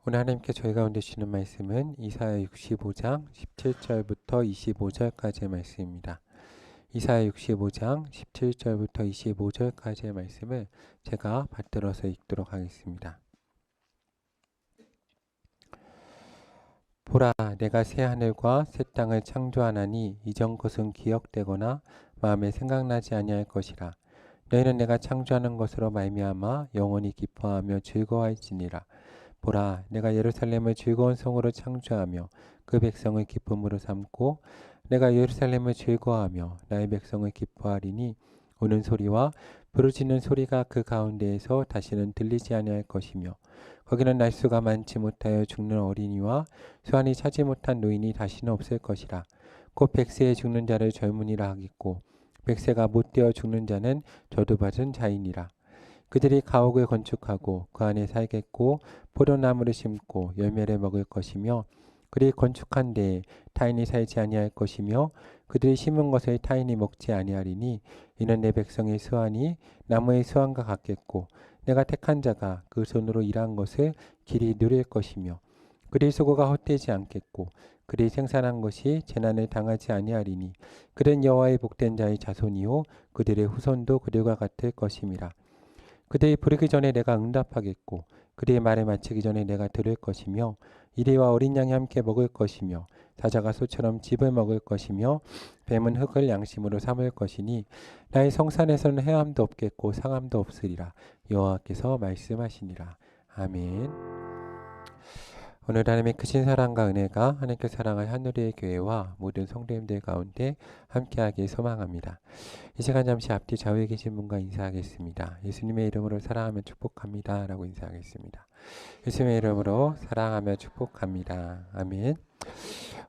오늘 하나님께 저희 가운데 주시는 말씀은 이사야 65장 17절부터 25절까지의 말씀입니다. 이사야 65장 17절부터 25절까지의 말씀을 제가 받들어서 읽도록 하겠습니다. 보라, 내가 새 하늘과 새 땅을 창조하나니 이전 것은 기억되거나 마음에 생각나지 아니할 것이라. 너희는 내가 창조하는 것으로 말미암아 영원히 기뻐하며 즐거워할지니라. 보라, 내가 예루살렘을 즐거운 성으로 창조하며 그 백성을 기쁨으로 삼고 내가 예루살렘을 즐거워하며 나의 백성을 기뻐하리니 우는 소리와 부르짖는 소리가 그 가운데에서 다시는 들리지 아니할 것이며 거기는 날수가 많지 못하여 죽는 어린이와 수완이 차지 못한 노인이 다시는 없을 것이라. 곧 백세에 죽는 자를 젊은이라 하겠고 백세가 못되어 죽는 자는 저주받은 자이니라. 그들이 가옥을 건축하고 그 안에 살겠고 포도나무를 심고 열매를 먹을 것이며 그들이 건축한 데에 타인이 살지 아니할 것이며 그들이 심은 것을 타인이 먹지 아니하리니 이는 내 백성의 수완이 나무의 수완과 같겠고 내가 택한 자가 그 손으로 일한 것을 길이 누릴 것이며 그들의 수고가 헛되지 않겠고 그들이 생산한 것이 재난을 당하지 아니하리니 그들은 여호와의 복된 자의 자손이요 그들의 후손도 그들과 같을 것임이라. 그들이 부르기 전에 내가 응답하겠고 그들의 말을 마치기 전에 내가 들을 것이며 이리와 어린 양이 함께 먹을 것이며 사자가 소처럼 즙을 먹을 것이며 뱀은 흙을 양심으로 삼을 것이니 나의 성산에서는 해함도 없겠고 상함도 없으리라. 여호와께서 말씀하시니라. 아멘. 오늘 하나님의 크신 사랑과 은혜가 하나님께 사랑할 하늘의 교회와 모든 성도님들 가운데 함께하길 소망합니다. 이 시간 잠시 앞뒤 좌우에 계신 분과 인사하겠습니다. 예수님의 이름으로 사랑하며 축복합니다 라고 인사하겠습니다. 예수님의 이름으로 사랑하며 축복합니다. 아멘.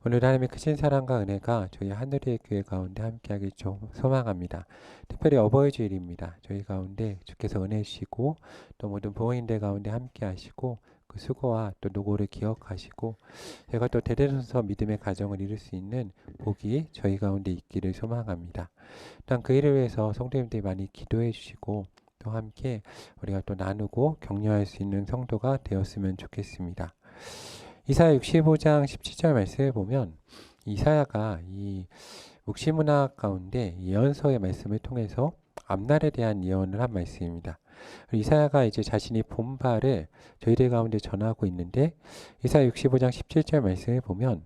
오늘 하나님의 크신 사랑과 은혜가 저희 하늘의 교회 가운데 함께하길 좀 소망합니다. 특별히 어버이 주일입니다. 저희 가운데 주께서 은혜 주시고 또 모든 부모님들 가운데 함께하시고 그 수고와 또 노고를 기억하시고 제가 또 대대손손 믿음의 가정을 이룰 수 있는 복이 저희 가운데 있기를 소망합니다. 또한 그 일을 위해서 성도님들이 많이 기도해 주시고 또 함께 우리가 또 나누고 격려할 수 있는 성도가 되었으면 좋겠습니다. 이사야 65장 17절 말씀을 보면 이사야가 이 묵시문학 가운데 예언서의 말씀을 통해서 앞날에 대한 예언을 한 말씀입니다. 이사야가 이제 자신이 본 바를 저희들 가운데 전하고 있는데 이사야 65장 17절 말씀을 보면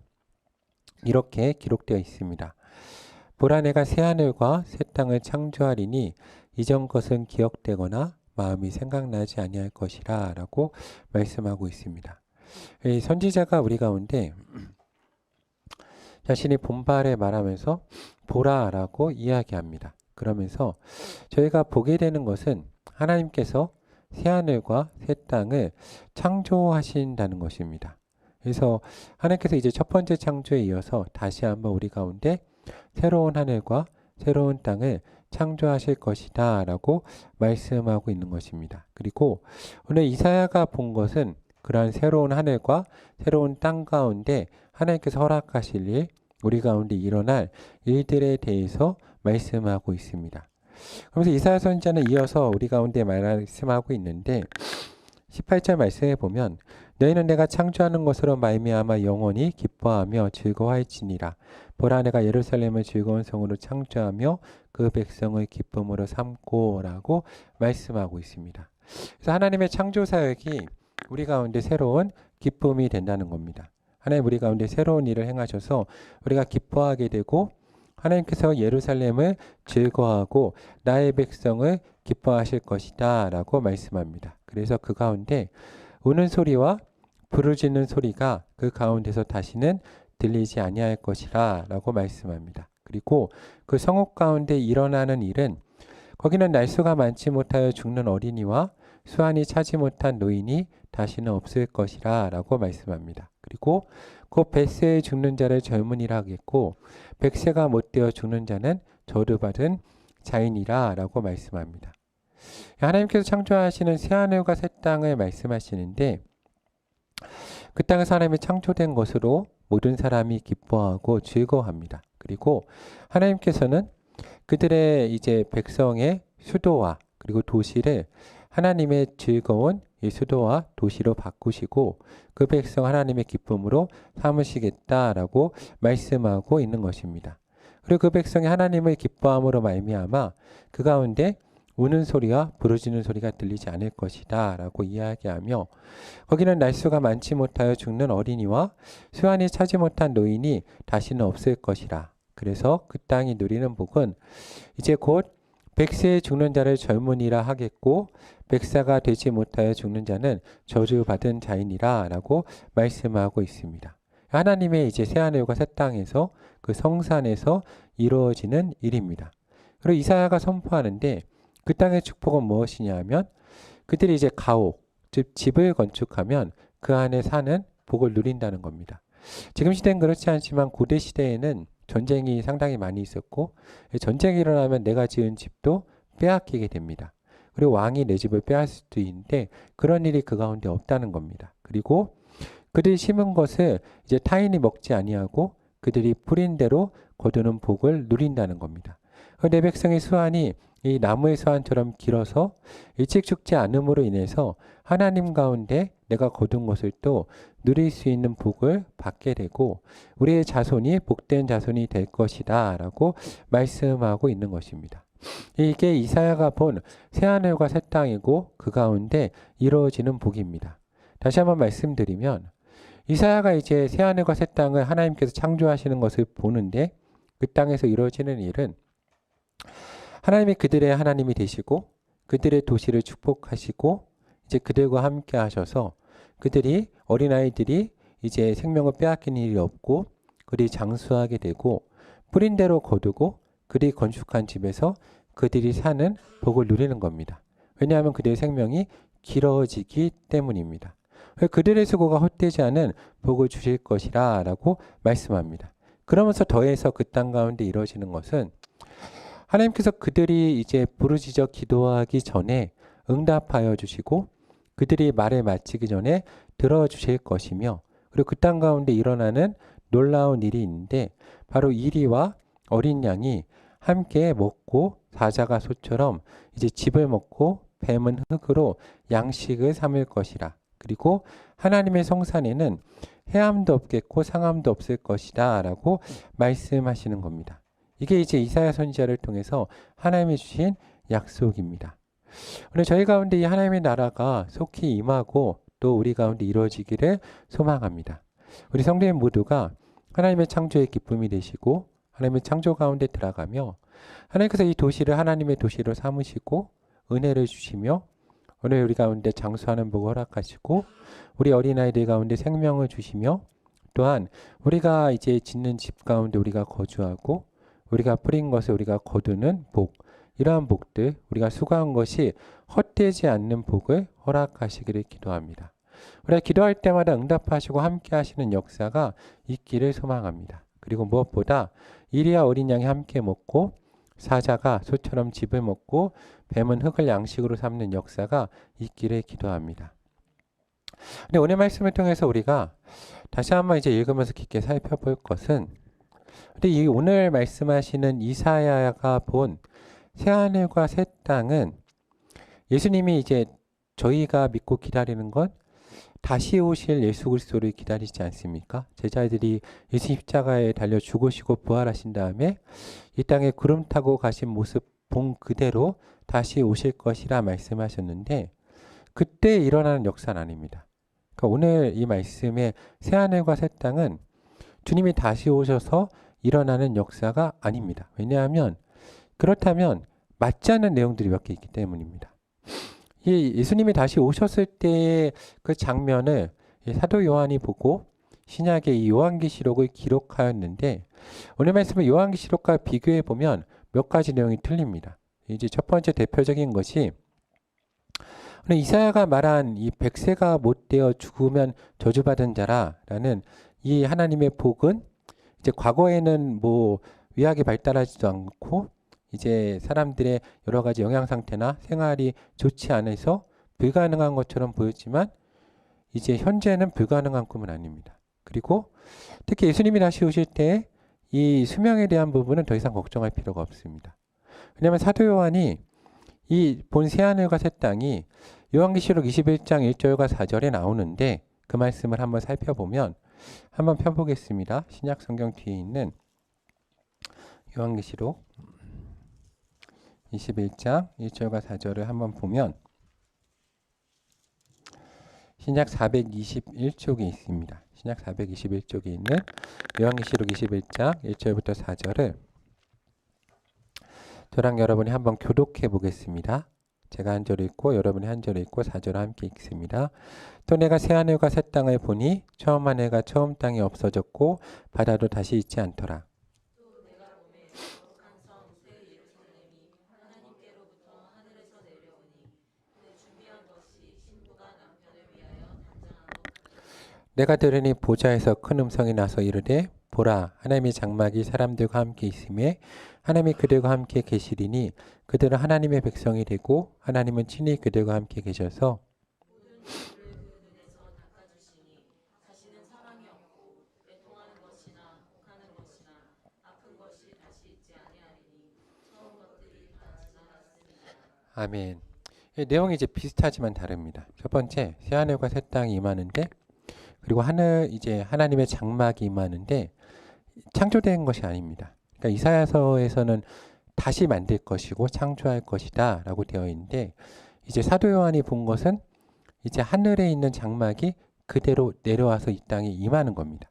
이렇게 기록되어 있습니다. 보라, 내가 새 하늘과 새 땅을 창조하리니 이전 것은 기억되거나 마음이 생각나지 아니할 것이라 라고 말씀하고 있습니다. 이 선지자가 우리 가운데 자신이 본 바를 말하면서 보라라고 이야기합니다. 그러면서 저희가 보게 되는 것은 하나님께서 새하늘과 새 땅을 창조하신다는 것입니다. 그래서 하나님께서 이제 첫 번째 창조에 이어서 다시 한번 우리 가운데 새로운 하늘과 새로운 땅을 창조하실 것이다 라고 말씀하고 있는 것입니다. 그리고 오늘 이사야가 본 것은 그러한 새로운 하늘과 새로운 땅 가운데 하나님께서 허락하실 일, 우리 가운데 일어날 일들에 대해서 말씀하고 있습니다. 그러면서 이사야 선지자는 이어서 우리 가운데 말씀하고 있는데 18절 말씀에 보면 너희는 내가 창조하는 것으로 말미암아 영원히 기뻐하며 즐거워할지니라. 보라, 내가 예루살렘을 즐거운 성으로 창조하며 그 백성을 기쁨으로 삼고 라고 말씀하고 있습니다. 그래서 하나님의 창조 사역이 우리 가운데 새로운 기쁨이 된다는 겁니다. 하나님 우리 가운데 새로운 일을 행하셔서 우리가 기뻐하게 되고 하나님께서 예루살렘을 즐거워하고 나의 백성을 기뻐하실 것이다 라고 말씀합니다. 그래서 그 가운데 우는 소리와 부르짖는 소리가 그 가운데서 다시는 들리지 아니할 것이라 라고 말씀합니다. 그리고 그 성읍 가운데 일어나는 일은 거기는 날수가 많지 못하여 죽는 어린이와 수완이 차지 못한 노인이 다시는 없을 것이라 라고 말씀합니다. 그리고 곧 백세에 죽는 자를 젊은이라 하겠고 백세가 못되어 죽는 자는 저주받은 자인이라 라고 말씀합니다. 하나님께서 창조하시는 새하늘과 새 땅을 말씀하시는데 그 땅에서 하나님이 창조된 것으로 모든 사람이 기뻐하고 즐거워합니다. 그리고 하나님께서는 그들의 이제 백성의 수도와 그리고 도시를 하나님의 즐거운 이 수도와 도시로 바꾸시고 그 백성 하나님의 기쁨으로 삼으시겠다라고 말씀하고 있는 것입니다. 그리고 그 백성이 하나님의 기뻐함으로 말미암아 그 가운데 우는 소리와 부르짖는 소리가 들리지 않을 것이다 라고 이야기하며 거기는 날수가 많지 못하여 죽는 어린이와 수완이 차지 못한 노인이 다시는 없을 것이라. 그래서 그 땅이 누리는 복은 이제 곧 백세에 죽는 자를 젊은이라 하겠고 백사가 되지 못하여 죽는 자는 저주받은 자이니라 라고 말씀하고 있습니다. 하나님의 이제 새하늘과 새 땅에서 그 성산에서 이루어지는 일입니다. 그리고 이사야가 선포하는데 그 땅의 축복은 무엇이냐 하면 그들이 이제 가옥, 즉 집을 건축하면 그 안에 사는 복을 누린다는 겁니다. 지금 시대는 그렇지 않지만 고대 시대에는 전쟁이 상당히 많이 있었고 전쟁이 일어나면 내가 지은 집도 빼앗기게 됩니다. 그리고 왕이 내 집을 빼앗을 수도 있는데 그런 일이 그 가운데 없다는 겁니다. 그리고 그들이 심은 것을 이제 타인이 먹지 아니하고 그들이 뿌린 대로 거두는 복을 누린다는 겁니다. 내 백성의 수완이 이 나무의 수완처럼 길어서 일찍 죽지 않음으로 인해서 하나님 가운데 내가 거둔 것을 또 누릴 수 있는 복을 받게 되고 우리의 자손이 복된 자손이 될 것이다 라고 말씀하고 있는 것입니다. 이게 이사야가 본 새하늘과 새 땅이고 그 가운데 이루어지는 복입니다. 다시 한번 말씀드리면 이사야가 이제 새하늘과 새 땅을 하나님께서 창조하시는 것을 보는데 그 땅에서 이루어지는 일은 하나님이 그들의 하나님이 되시고 그들의 도시를 축복하시고 이제 그들과 함께 하셔서 그들이 어린아이들이 이제 생명을 빼앗기는 일이 없고 그들이 장수하게 되고 뿌린 대로 거두고 그들이 건축한 집에서 그들이 사는 복을 누리는 겁니다. 왜냐하면 그들의 생명이 길어지기 때문입니다. 그들의 수고가 헛되지 않은 복을 주실 것이라 라고 말씀합니다. 그러면서 더해서 그 땅 가운데 이루어지는 것은 하나님께서 그들이 이제 부르짖어 기도하기 전에 응답하여 주시고 그들이 말을 마치기 전에 들어주실 것이며 그리고 그 땅 가운데 일어나는 놀라운 일이 있는데 바로 이리와 어린 양이 함께 먹고 사자가 소처럼 이제 집을 먹고 뱀은 흙으로 양식을 삼을 것이라. 그리고 하나님의 성산에는 해함도 없겠고 상함도 없을 것이다 라고 말씀하시는 겁니다. 이게 이제 이사야 선지자를 통해서 하나님이 주신 약속입니다. 오늘 저희 가운데 이 하나님의 나라가 속히 임하고 또 우리 가운데 이루어지기를 소망합니다. 우리 성도님 모두가 하나님의 창조의 기쁨이 되시고 하나님의 창조 가운데 들어가며 하나님께서 이 도시를 하나님의 도시로 삼으시고 은혜를 주시며 오늘 우리 가운데 장수하는 복을 허락하시고 우리 어린아이들 가운데 생명을 주시며 또한 우리가 이제 짓는 집 가운데 우리가 거주하고 우리가 뿌린 것을 우리가 거두는 복, 이러한 복들, 우리가 수고한 것이 헛되지 않는 복을 허락하시기를 기도합니다. 우리가 기도할 때마다 응답하시고 함께 하시는 역사가 있기를 소망합니다. 그리고 무엇보다 이리와 어린 양이 함께 먹고 사자가 소처럼 집을 먹고 뱀은 흙을 양식으로 삼는 역사가 있기를 기도합니다. 근데 오늘 말씀을 통해서 우리가 다시 한번 이제 읽으면서 깊게 살펴볼 것은 근데 이 오늘 말씀하시는 이사야가 본 새하늘과 새 땅은 예수님이 이제 저희가 믿고 기다리는 건 다시 오실 예수 그리스도를 기다리지 않습니까? 제자들이 예수 십자가에 달려 죽으시고 부활하신 다음에 이 땅에 구름 타고 가신 모습 본 그대로 다시 오실 것이라 말씀하셨는데 그때 일어나는 역사는 아닙니다. 그러니까 오늘 이 말씀의 새하늘과 새 땅은 주님이 다시 오셔서 일어나는 역사가 아닙니다. 왜냐하면 그렇다면 맞지 않는 내용들이 몇 개 있기 때문입니다. 이 예수님이 다시 오셨을 때의 그 장면을 사도 요한이 보고 신약의 이 요한계시록을 기록하였는데 오늘 말씀은 요한계시록과 비교해 보면 몇 가지 내용이 틀립니다. 이제 첫 번째 대표적인 것이 오늘 이사야가 말한 이 백세가 못되어 죽으면 저주받은 자라라는 이 하나님의 복은 이제 과거에는 뭐 의학이 발달하지도 않고 이제 사람들의 여러 가지 영양 상태나 생활이 좋지 않아서 불가능한 것처럼 보였지만 이제 현재는 불가능한 꿈은 아닙니다. 그리고 특히 예수님이 다시 오실 때 이 수명에 대한 부분은 더 이상 걱정할 필요가 없습니다. 왜냐하면 사도 요한이 이 본 새하늘과 새 땅이 요한계시록 21장 1절과 4절에 나오는데 그 말씀을 한번 살펴보면 한번 펴보겠습니다. 신약 성경 뒤에 있는 요한계시록 21장 1절과 4절을 한번 보면 신약 421쪽에 있습니다. 신약 421쪽에 있는 요한계시록 21장 1절부터 4절을 저랑 여러분이 한번 교독해 보겠습니다. 제가 한 절 읽고 여러분이 한 절 읽고 4절을 함께 읽습니다. 또 내가 새하늘과 새 땅을 보니 처음 하늘과 처음 땅이 없어졌고 바다도 다시 있지 않더라. 내가 들으니 보좌에서 큰 음성이 나서 이르되 보라 하나님의 장막이 사람들과 함께 있음에 하나님이 그들과 함께 계시리니 그들은 하나님의 백성이 되고 하나님은 친히 그들과 함께 계셔서 아멘. 내용이 이제 비슷하지만 다릅니다. 첫 번째 새하늘과 새 땅이 임하는데 그리고 하늘 이제 하나님의 장막이 임하는데 창조된 것이 아닙니다. 그러니까 이사야서에서는 다시 만들 것이고 창조할 것이다라고 되어 있는데 이제 사도 요한이 본 것은 이제 하늘에 있는 장막이 그대로 내려와서 이 땅에 임하는 겁니다.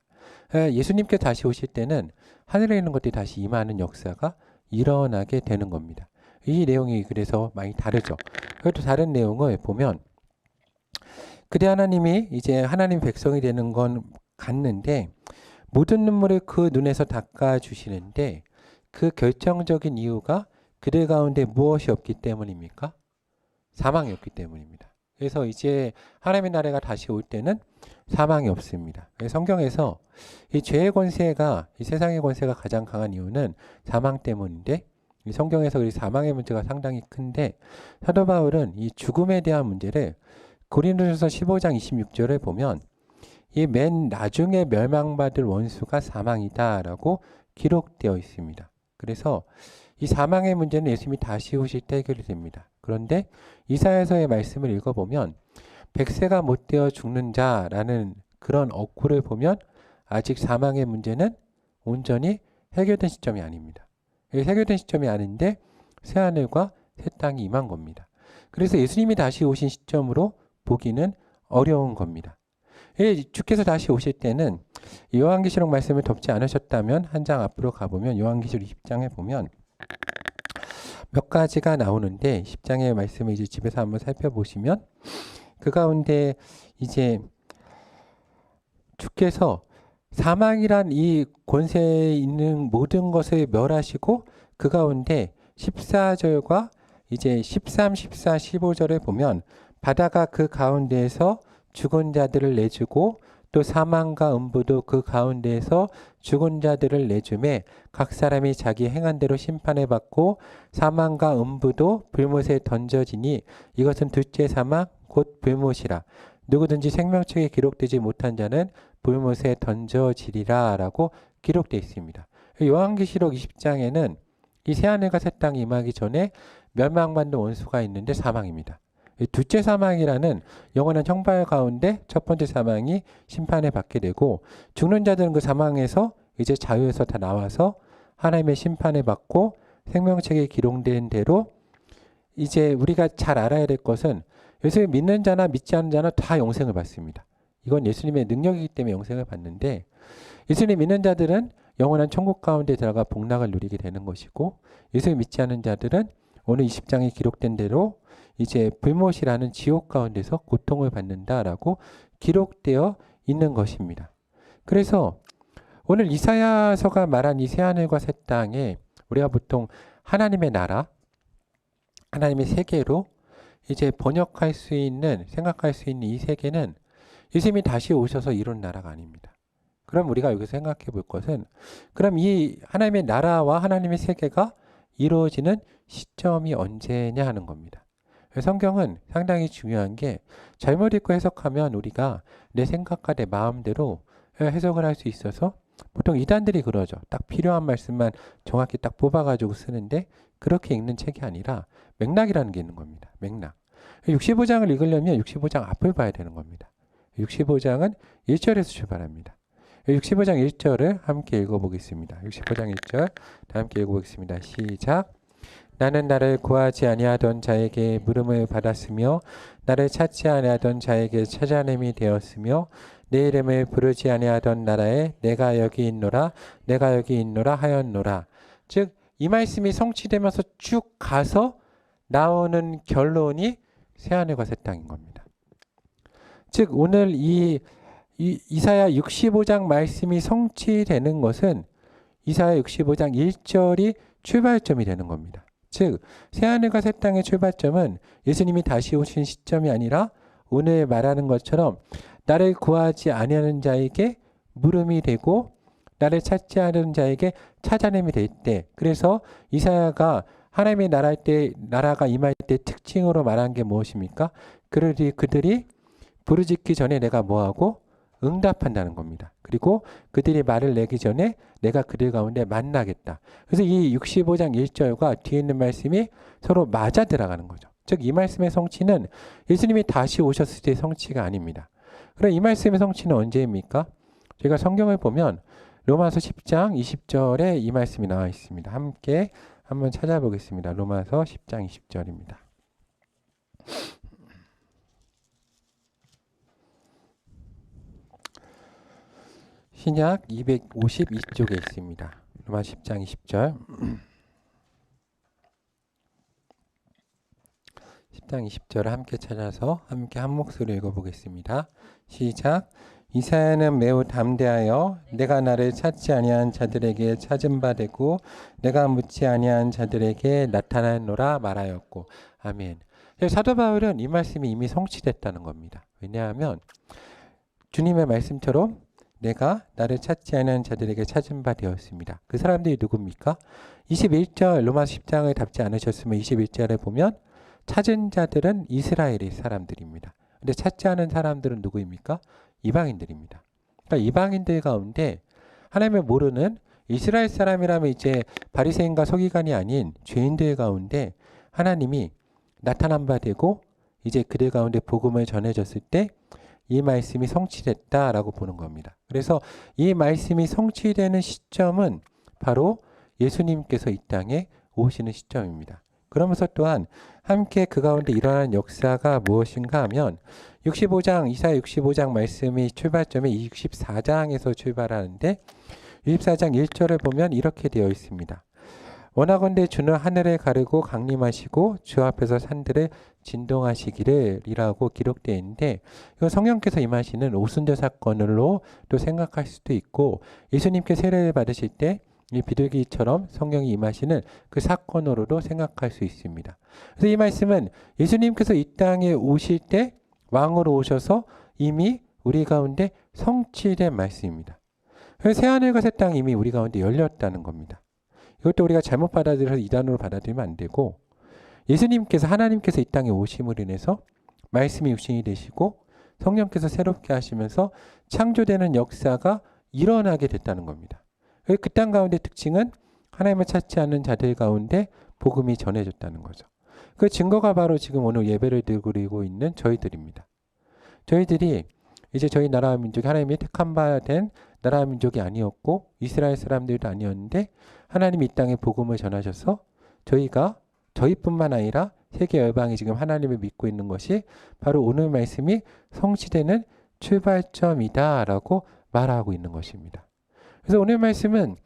예수님께 다시 오실 때는 하늘에 있는 것들이 다시 임하는 역사가 일어나게 되는 겁니다. 이 내용이 그래서 많이 다르죠. 그것도 다른 내용을 보면 그대 하나님이 이제 하나님 백성이 되는 건 같는데 모든 눈물을 그 눈에서 닦아주시는데 그 결정적인 이유가 그들 가운데 무엇이 없기 때문입니까? 사망이 없기 때문입니다. 그래서 이제 하나님의 나라가 다시 올 때는 사망이 없습니다. 성경에서 이 죄의 권세가 이 세상의 권세가 가장 강한 이유는 사망 때문인데 이 성경에서 이 사망의 문제가 상당히 큰데 사도 바울은 이 죽음에 대한 문제를 고린도전서 15장 26절을 보면 이 맨 나중에 멸망받을 원수가 사망이다라고 기록되어 있습니다. 그래서 이 사망의 문제는 예수님이 다시 오실 때 해결이 됩니다. 그런데 이사야서의 말씀을 읽어보면 백세가 못되어 죽는 자라는 그런 어구를 보면 아직 사망의 문제는 온전히 해결된 시점이 아닙니다. 해결된 시점이 아닌데 새하늘과 새 땅이 임한 겁니다. 그래서 예수님이 다시 오신 시점으로 보기는 어려운 겁니다. 주께서 다시 오실 때는 요한계시록 말씀을 덮지 않으셨다면 한 장 앞으로 가보면 요한계시록 20장에 보면 몇 가지가 나오는데 10장의 말씀을 이제 집에서 한번 살펴보시면 그 가운데 이제 주께서 사망이란 이 권세에 있는 모든 것을 멸하시고 그 가운데 14절과 이제 13, 14, 15절을 보면 바다가 그 가운데에서 죽은 자들을 내주고 또 사망과 음부도 그 가운데에서 죽은 자들을 내주매 각 사람이 자기 행한 대로 심판을 받고 사망과 음부도 불못에 던져지니 이것은 둘째 사망 곧 불못이라. 누구든지 생명책에 기록되지 못한 자는 불못에 던져지리라 라고 기록되어 있습니다. 요한계시록 20장에는 이 새하늘과 새 땅이 임하기 전에 멸망받는 원수가 있는데 사망입니다. 둘째 사망이라는 영원한 형벌 가운데 첫 번째 사망이 심판을 받게 되고 죽는 자들은 그 사망에서 이제 자유에서 다 나와서 하나님의 심판을 받고 생명책에 기록된 대로 이제 우리가 잘 알아야 될 것은 예수를 믿는 자나 믿지 않는 자는 다 영생을 받습니다. 이건 예수님의 능력이기 때문에 영생을 받는데 예수님 믿는 자들은 영원한 천국 가운데 들어가 복락을 누리게 되는 것이고 예수를 믿지 않는 자들은 오늘 20장에 기록된 대로 이제 불못이라는 지옥 가운데서 고통을 받는다라고 기록되어 있는 것입니다. 그래서 오늘 이사야서가 말한 이 새하늘과 새 땅에 우리가 보통 하나님의 나라, 하나님의 세계로 이제 번역할 수 있는, 생각할 수 있는 이 세계는 예수님이 다시 오셔서 이룬 나라가 아닙니다. 그럼 우리가 여기서 생각해 볼 것은 그럼 이 하나님의 나라와 하나님의 세계가 이루어지는 시점이 언제냐 하는 겁니다. 성경은 상당히 중요한 게 잘못 읽고 해석하면 우리가 내 생각과 내 마음대로 해석을 할 수 있어서 보통 이단들이 그러죠. 딱 필요한 말씀만 정확히 딱 뽑아가지고 쓰는데 그렇게 읽는 책이 아니라 맥락이라는 게 있는 겁니다. 맥락. 65장을 읽으려면 65장 앞을 봐야 되는 겁니다. 65장은 1절에서 출발합니다. 65장 1절을 함께 읽어보겠습니다. 65장 1절 다 함께 읽어보겠습니다. 시작. 나는 나를 구하지 아니하던 자에게 물음을 받았으며 나를 찾지 아니하던 자에게 찾아냄이 되었으며 내 이름을 부르지 아니하던 나라에 내가 여기 있노라 내가 여기 있노라 하였노라. 즉 이 말씀이 성취되면서 쭉 가서 나오는 결론이 새하늘과 새 땅인 겁니다. 즉 오늘 이사야 65장 말씀이 성취되는 것은 이사야 65장 1절이 출발점이 되는 겁니다. 즉 새하늘과 새 땅의 출발점은 예수님이 다시 오신 시점이 아니라 오늘 말하는 것처럼 나를 구하지 아니하는 자에게 물음이 되고 나를 찾지 않은 자에게 찾아냄이 될 때, 그래서 이사야가 하나님의 나라가 임할 때 특징으로 말한 게 무엇입니까? 그들이 부르짖기 전에 내가 뭐하고 응답한다는 겁니다. 그리고 그들이 말을 내기 전에 내가 그들 가운데 만나겠다. 그래서 이 65장 1절과 뒤에 있는 말씀이 서로 맞아 들어가는 거죠. 즉 이 말씀의 성취는 예수님이 다시 오셨을 때의 성취가 아닙니다. 그럼 이 말씀의 성취는 언제입니까? 저희가 성경을 보면 로마서 10장 20절에 이 말씀이 나와 있습니다. 함께 한번 찾아보겠습니다. 로마서 10장 20절입니다. 신약 252쪽에 있습니다. 로마 10장 20절. 10장 20절을 함께 찾아서 함께 한 목소리로 읽어보겠습니다. 시작. 이사야는 매우 담대하여 내가 나를 찾지 아니한 자들에게 찾은 바 되고 내가 묻지 아니한 자들에게 나타나노라 말하였고. 아멘. 사도 바울은 이 말씀이 이미 성취됐다는 겁니다. 왜냐하면 주님의 말씀처럼 내가 나를 찾지 않은 자들에게 찾은 바 되었습니다. 그 사람들이 누굽니까? 21절 로마 10장을 답지 않으셨으면 21절에 보면 찾은 자들은 이스라엘의 사람들입니다. 근데 찾지 않은 사람들은 누구입니까? 이방인들입니다. 그러니까 이방인들 가운데 하나님을 모르는 이스라엘 사람이라면 이제 바리새인과 서기관이 아닌 죄인들 가운데 하나님이 나타난 바 되고 이제 그들 가운데 복음을 전해졌을 때 이 말씀이 성취됐다라고 보는 겁니다. 그래서 이 말씀이 성취되는 시점은 바로 예수님께서 이 땅에 오시는 시점입니다. 그러면서 또한 함께 그 가운데 일어나는 역사가 무엇인가 하면 이사야 65장 말씀이 출발점이 64장에서 출발하는데 64장 1절을 보면 이렇게 되어 있습니다. 원하건대 주는 하늘을 가르고 강림하시고 주 앞에서 산들을 진동하시기를 이라고 기록되어 있는데 이거 성령께서 임하시는 오순절 사건으로 또 생각할 수도 있고 예수님께 세례를 받으실 때 이 비둘기처럼 성령이 임하시는 그 사건으로도 생각할 수 있습니다. 그래서 이 말씀은 예수님께서 이 땅에 오실 때 왕으로 오셔서 이미 우리 가운데 성취된 말씀입니다. 그래서 새하늘과 새 땅이 이미 우리 가운데 열렸다는 겁니다. 이것도 우리가 잘못 받아들여서 이단으로 받아들이면 안 되고 예수님께서 하나님께서 이 땅에 오심으로 인해서 말씀이 육신이 되시고 성령께서 새롭게 하시면서 창조되는 역사가 일어나게 됐다는 겁니다. 그 땅 가운데 특징은 하나님을 찾지 않는 자들 가운데 복음이 전해졌다는 거죠. 그 증거가 바로 지금 오늘 예배를 드리고 있는 저희들입니다. 저희들이 이제 저희 나라와 민족이 하나님이 택한 바 된 나라와 민족이 아니었고 이스라엘 사람들도 아니었는데 하나님이 이 땅에 복음을 전하셔서 저희뿐만 아니라 세계 열방이 지금 하나님을 믿고 있는 것이 바로 오늘 말씀이 성취되는 출발점이다라고 말하고 있는 것입니다. 그래서 오늘 말씀은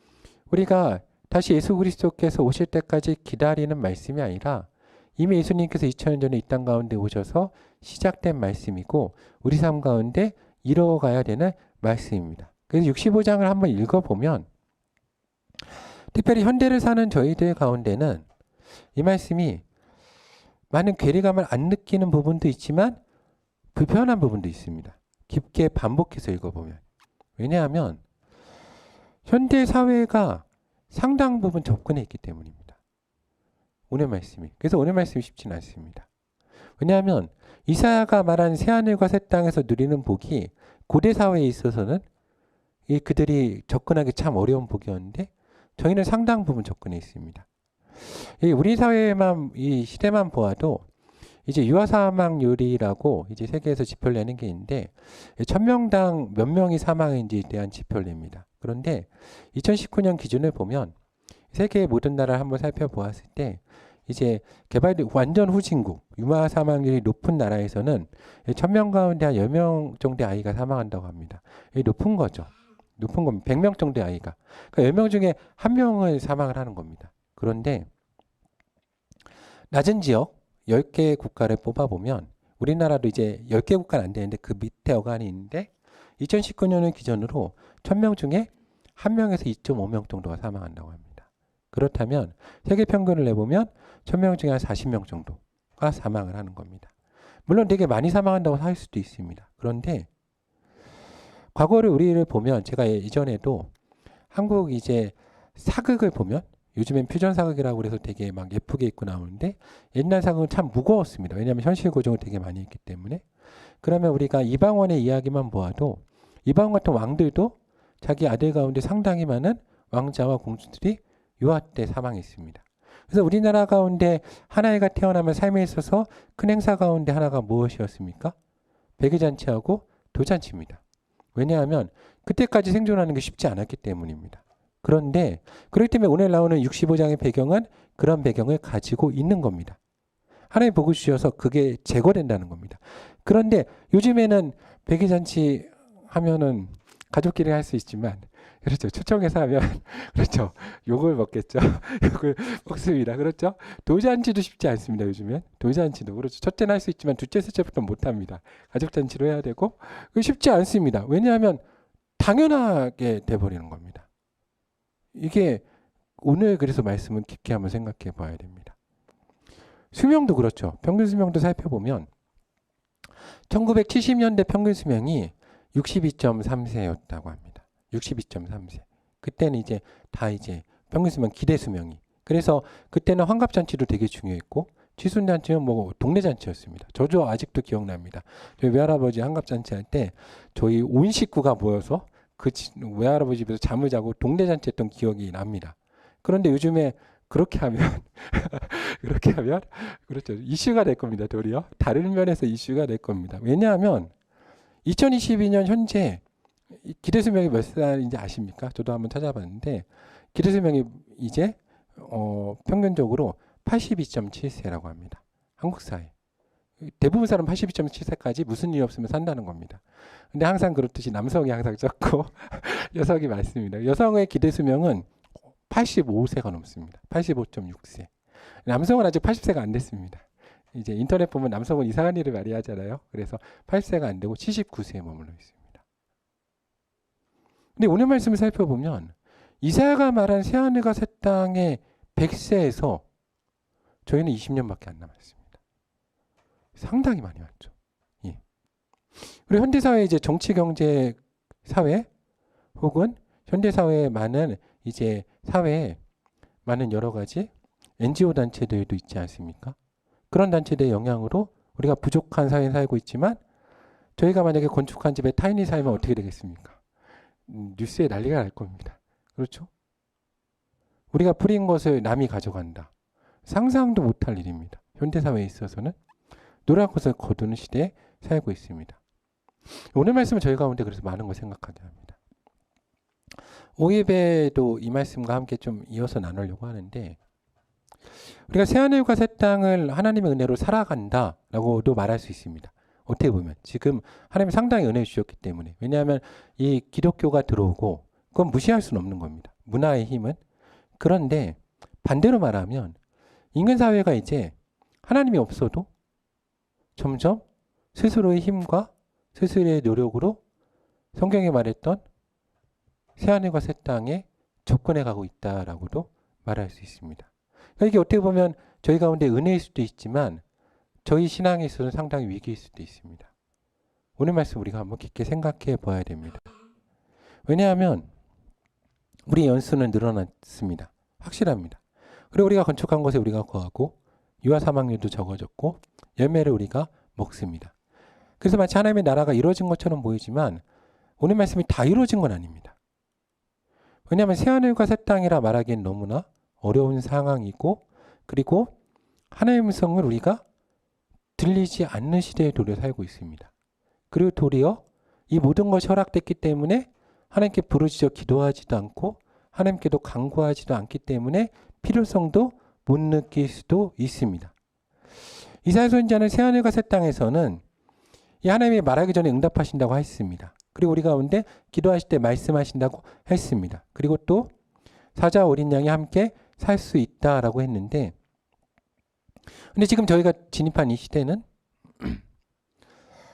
우리가 다시 예수 그리스도께서 오실 때까지 기다리는 말씀이 아니라 이미 예수님께서 2000년 전에 이 땅 가운데 오셔서 시작된 말씀이고 우리 삶 가운데 이루어가야 되는 말씀입니다. 그래서 65장을 한번 읽어보면 특별히 현대를 사는 저희들 가운데는 이 말씀이 많은 괴리감을 안 느끼는 부분도 있지만 불편한 부분도 있습니다. 깊게 반복해서 읽어보면. 왜냐하면 현대 사회가 상당 부분 접근해 있기 때문입니다. 오늘 말씀이. 그래서 오늘 말씀이 쉽지는 않습니다. 왜냐하면 이사야가 말한 새하늘과 새 땅에서 누리는 복이 고대 사회에 있어서는 그들이 접근하기 참 어려운 복이었는데 저희는 상당 부분 접근해 있습니다. 우리 사회만 이 시대만 보아도 이제 유아 사망률이라고 이제 세계에서 지표를 내는 게 있는데 1000명당 몇 명이 사망인지에 대한 지표를 냅니다. 그런데 2019년 기준을 보면 세계의 모든 나라를 한번 살펴보았을 때 이제 개발된 완전 후진국, 유아 사망률이 높은 나라에서는 1000명 가운데 한 10명 정도의 아이가 사망한다고 합니다. 이게 높은 거죠. 높은 겁니다. 100명 정도의 아이가. 그러니까 10명 중에 1명을 사망을 하는 겁니다. 그런데 낮은 지역 10개 국가를 뽑아보면 우리나라도 이제 10개 국가는 안 되는데 그 밑에 어간이 있는데 2019년을 기준으로 1000명 중에 1명에서 2.5명 정도가 사망한다고 합니다. 그렇다면 세계 평균을 내보면 1000명 중에 한 40명 정도가 사망을 하는 겁니다. 물론 되게 많이 사망한다고 할 수도 있습니다. 그런데 과거를 우리를 보면 제가 이전에도 한국 이제 사극을 보면 요즘엔 퓨전 사극이라고 그래서 되게 막 예쁘게 입고 나오는데 옛날 사극은 참 무거웠습니다. 왜냐하면 현실 고증을 되게 많이 했기 때문에. 그러면 우리가 이방원의 이야기만 보아도 이방원 같은 왕들도 자기 아들 가운데 상당히 많은 왕자와 공주들이 유아 때 사망했습니다. 그래서 우리나라 가운데 하나이가 태어나면 삶에 있어서 큰 행사 가운데 하나가 무엇이었습니까? 백일잔치하고 돌잔치입니다. 왜냐하면 그때까지 생존하는 게 쉽지 않았기 때문입니다. 그런데 그렇기 때문에 오늘 나오는 65장의 배경은 그런 배경을 가지고 있는 겁니다. 하나님 복을 주셔서 그게 제거된다는 겁니다. 그런데 요즘에는 백일잔치 하면은 가족끼리 할 수 있지만 그렇죠. 초청해서 하면 그렇죠. 욕을 먹겠죠. 욕을 먹습니다. 그렇죠. 돌잔치도 쉽지 않습니다. 요즘엔 돌잔치도 그렇죠. 첫째는 할 수 있지만 둘째, 셋째부터 못합니다. 가족잔치로 해야 되고 쉽지 않습니다. 왜냐하면 당연하게 돼버리는 겁니다. 이게 오늘 그래서 말씀은 깊게 한번 생각해 봐야 됩니다. 수명도 그렇죠. 평균 수명도 살펴보면 1970년대 평균 수명이 62.3세였다고 합니다. 62.3세. 그때는 이제 다 이제 평균 수명 기대 수명이. 그래서 그때는 환갑잔치도 되게 중요했고 취순잔치는 뭐 동네 잔치였습니다. 저도 아직도 기억납니다. 저희 외할아버지 환갑잔치 할 때 저희 온 식구가 모여서 그 외할아버지 집에서 잠을 자고 동네 잔치 했던 기억이 납니다. 그런데 요즘에 그렇게 하면 그렇게 하면 그렇죠. 이슈가 될 겁니다. 도리어 다른 면에서 이슈가 될 겁니다. 왜냐하면 2022년 현재 기대수명이 몇 살인지 아십니까? 저도 한번 찾아봤는데 기대수명이 이제 평균적으로 82.7세라고 합니다. 한국 사회. 대부분 사람 82.7세까지 무슨 일 없으면 산다는 겁니다. 근데 항상 그렇듯이 남성이 항상 적고 여성이 많습니다. 여성의 기대수명은 85세가 넘습니다. 85.6세. 남성은 아직 80세가 안 됐습니다. 이제 인터넷 보면 남성은 이상한 일을 많이 하잖아요. 그래서 80세가 안 되고 79세에 머물러 있습니다. 근데 오늘 말씀을 살펴보면 이사야가 말한 새하늘과 새 땅의 100세에서 저희는 20년밖에 안 남았습니다. 상당히 많이 왔죠. 예. 그리고 현대사회 이제 정치, 경제, 사회 혹은 현대사회에 많은 이제 사회에 많은 여러 가지 NGO 단체들도 있지 않습니까? 그런 단체들의 영향으로 우리가 부족한 사회에 살고 있지만 저희가 만약에 건축한 집에 타인이 살면 어떻게 되겠습니까? 뉴스에 난리가 날 겁니다. 그렇죠? 우리가 뿌린 것을 남이 가져간다. 상상도 못할 일입니다. 현대사회에 있어서는 노란 것을 거두는 시대에 살고 있습니다. 오늘 말씀은 저희 가운데 그래서 많은 걸 생각하게 합니다. 5예배도 이 말씀과 함께 좀 이어서 나누려고 하는데 우리가 새하늘과 새 땅을 하나님의 은혜로 살아간다라고도 말할 수 있습니다. 어떻게 보면 지금 하나님이 상당히 은혜 주셨기 때문에 왜냐하면 이 기독교가 들어오고 그건 무시할 수는 없는 겁니다. 문화의 힘은. 그런데 반대로 말하면 인간 사회가 이제 하나님이 없어도 점점 스스로의 힘과 스스로의 노력으로 성경에 말했던 새하늘과 새 땅에 접근해 가고 있다라고도 말할 수 있습니다. 그러니까 이게 어떻게 보면 저희 가운데 은혜일 수도 있지만 저희 신앙에 있어서는 상당히 위기일 수도 있습니다. 오늘 말씀 우리가 한번 깊게 생각해 봐야 됩니다. 왜냐하면 우리 연수는 늘어났습니다. 확실합니다. 그리고 우리가 건축한 곳에 우리가 거하고 유아 사망률도 적어졌고 열매를 우리가 먹습니다. 그래서 마치 하나님의 나라가 이루어진 것처럼 보이지만 오늘 말씀이 다 이루어진 건 아닙니다. 왜냐하면 새하늘과 새 땅이라 말하기엔 너무나 어려운 상황이고 그리고 하나님의 음성을 우리가 들리지 않는 시대에 도리어 살고 있습니다. 그리고 도리어 이 모든 것이 허락됐기 때문에 하나님께 부르짖어 기도하지도 않고 하나님께도 간구하지도 않기 때문에 필요성도 못 느낄 수도 있습니다. 이사야 선지자는 새하늘과 새 땅에서는 이 하나님이 말하기 전에 응답하신다고 했습니다. 그리고 우리 가운데 기도하실 때 말씀하신다고 했습니다. 그리고 또 사자와 어린 양이 함께 살 수 있다라고 했는데, 근데 지금 저희가 진입한 이 시대는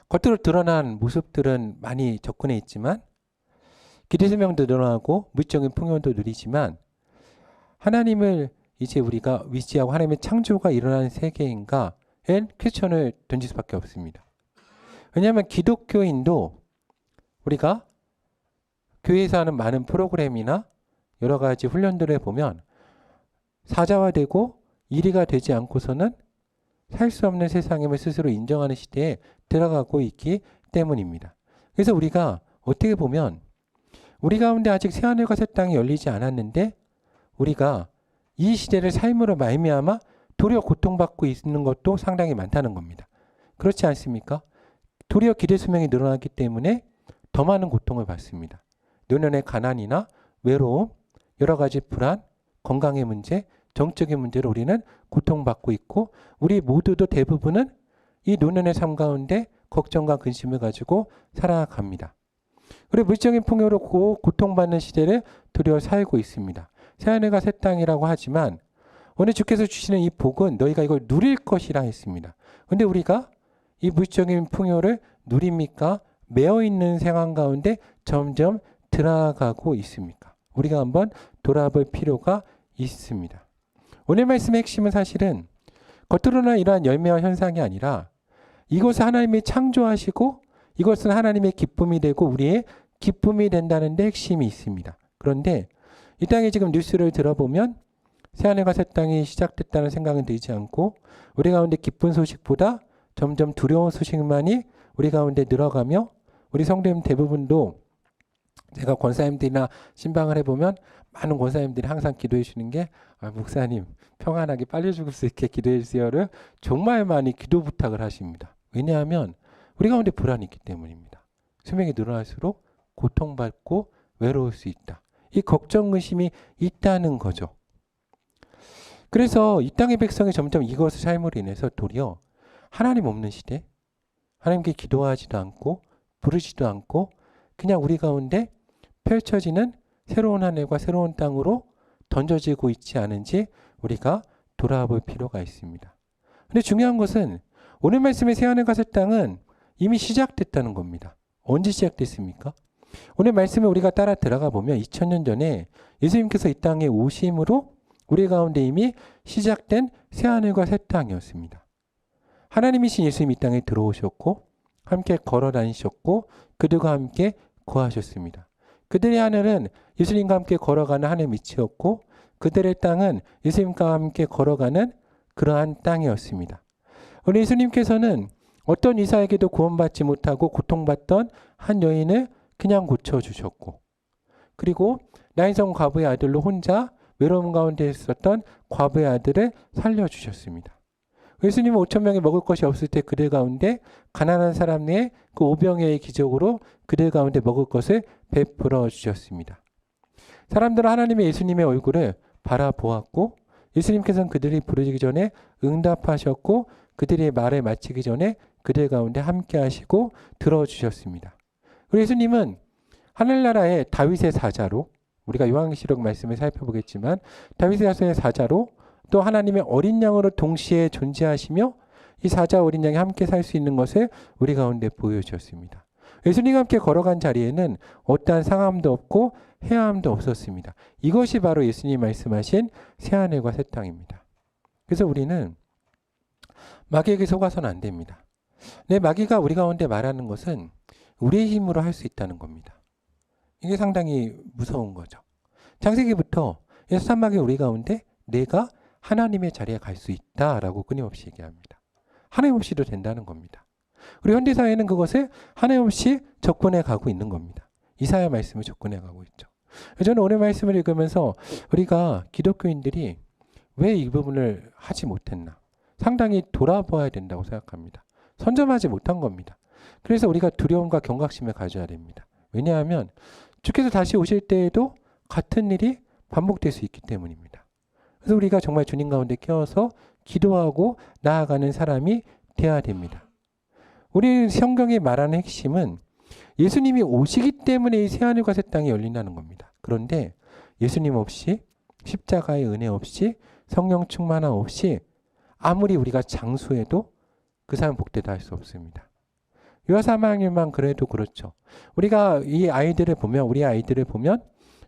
겉으로 드러난 모습들은 많이 접근해 있지만 기대수명도 늘어나고 물적인 풍요도 누리지만 하나님을 이제 우리가 위지하고 하나님의 창조가 일어나는 세계인가엔 퀘스천을 던질 수밖에 없습니다. 왜냐하면 기독교인도 우리가 교회에서 하는 많은 프로그램이나 여러 가지 훈련들을 보면 사자화되고 일이가 되지 않고서는 살 수 없는 세상임을 스스로 인정하는 시대에 들어가고 있기 때문입니다. 그래서 우리가 어떻게 보면 우리 가운데 아직 새하늘과 새 땅이 열리지 않았는데 우리가 이 시대를 삶으로 말미암아 도리어 고통받고 있는 것도 상당히 많다는 겁니다. 그렇지 않습니까? 도리어 기대 수명이 늘어나기 때문에 더 많은 고통을 받습니다. 노년의 가난이나 외로움, 여러 가지 불안, 건강의 문제, 정적인 문제로 우리는 고통받고 있고 우리 모두도 대부분은 이 노년의 삶 가운데 걱정과 근심을 가지고 살아갑니다. 그리고 물적인 풍요로 고통받는 시대를 도리어 살고 있습니다. 새하늘과 새 땅이라고 하지만 오늘 주께서 주시는 이 복은 너희가 이걸 누릴 것이라 했습니다. 그런데 우리가 이 물적인 풍요를 누립니까? 매어있는 상황 가운데 점점 들어가고 있습니까? 우리가 한번 돌아볼 필요가 있습니다. 오늘 말씀의 핵심은 사실은 겉으로는 이러한 열매와 현상이 아니라 이것을 하나님이 창조하시고 이것은 하나님의 기쁨이 되고 우리의 기쁨이 된다는 데 핵심이 있습니다. 그런데 이 땅에 지금 뉴스를 들어보면 새하늘과 새 땅이 시작됐다는 생각은 들지 않고 우리 가운데 기쁜 소식보다 점점 두려운 소식만이 우리 가운데 늘어가며 우리 성도님 대부분도 제가 권사님들이나 신방을 해보면 많은 권사님들이 항상 기도해 주시는 게 목사님 평안하게 빨리 죽을 수 있게 기도해 주세요를 정말 많이 기도 부탁을 하십니다. 왜냐하면 우리 가운데 불안이 있기 때문입니다. 수명이 늘어날수록 고통받고 외로울 수 있다. 이 걱정 의심이 있다는 거죠. 그래서 이 땅의 백성이 점점 이것을 삶으로 인해서 도리어 하나님 없는 시대, 하나님께 기도하지도 않고 부르지도 않고 그냥 우리 가운데 펼쳐지는 새로운 하늘과 새로운 땅으로 던져지고 있지 않은지 우리가 돌아볼 필요가 있습니다. 근데 중요한 것은 오늘 말씀의 새하늘과 새 땅은 이미 시작됐다는 겁니다. 언제 시작됐습니까? 오늘 말씀에 우리가 따라 들어가 보면 2000년 전에 예수님께서 이 땅에 오심으로 우리 가운데 이미 시작된 새하늘과 새 땅이었습니다. 하나님이신 예수님이 이 땅에 들어오셨고 함께 걸어 다니셨고 그들과 함께 거하셨습니다. 그들의 하늘은 예수님과 함께 걸어가는 하늘 밑이었고 그들의 땅은 예수님과 함께 걸어가는 그러한 땅이었습니다. 오늘 예수님께서는 어떤 의사에게도 구원받지 못하고 고통받던 한 여인을 그냥 고쳐주셨고 그리고 나인성 과부의 아들로 혼자 외로움 가운데 있었던 과부의 아들을 살려주셨습니다. 예수님은 5,000명이 먹을 것이 없을 때 그들 가운데 가난한 사람의 그 오병이어의 기적으로 그들 가운데 먹을 것을 베풀어 주셨습니다. 사람들은 하나님의 예수님의 얼굴을 바라보았고 예수님께서는 그들이 부르기 전에 응답하셨고 그들의 말을 마치기 전에 그들 가운데 함께 하시고 들어주셨습니다. 그리고 예수님은 하늘나라의 다윗의 사자로 우리가 요한계시록 말씀을 살펴보겠지만 다윗의 사자로 또 하나님의 어린 양으로 동시에 존재하시며 이 사자 어린 양이 함께 살 수 있는 것을 우리 가운데 보여주셨습니다. 예수님과 함께 걸어간 자리에는 어떠한 상함도 없고 해함도 없었습니다. 이것이 바로 예수님이 말씀하신 새하늘과 새 땅입니다. 그래서 우리는 마귀에게 속아서는 안 됩니다. 내 마귀가 우리 가운데 말하는 것은 우리의 힘으로 할 수 있다는 겁니다. 이게 상당히 무서운 거죠. 창세기부터 사탄마귀 우리 가운데 내가 하나님의 자리에 갈 수 있다라고 끊임없이 얘기합니다. 하나님 없이도 된다는 겁니다. 우리 현대사회는 그것을 하나님 없이 접근해 가고 있는 겁니다. 이사야 말씀을 접근해 가고 있죠. 저는 오늘 말씀을 읽으면서 우리가 기독교인들이 왜 이 부분을 하지 못했나? 상당히 돌아봐야 된다고 생각합니다. 선점하지 못한 겁니다. 그래서 우리가 두려움과 경각심을 가져야 됩니다. 왜냐하면 주께서 다시 오실 때에도 같은 일이 반복될 수 있기 때문입니다. 그래서 우리가 정말 주님 가운데 껴서 기도하고 나아가는 사람이 되어야 됩니다. 우리 성경이 말하는 핵심은 예수님이 오시기 때문에 이 새하늘과 새 땅이 열린다는 겁니다. 그런데 예수님 없이, 십자가의 은혜 없이, 성령 충만함 없이 아무리 우리가 장수해도 그 사람 복되다 할 수 없습니다. 요하사마님만 그래도 그렇죠. 우리가 이 아이들을 보면, 우리 아이들을 보면,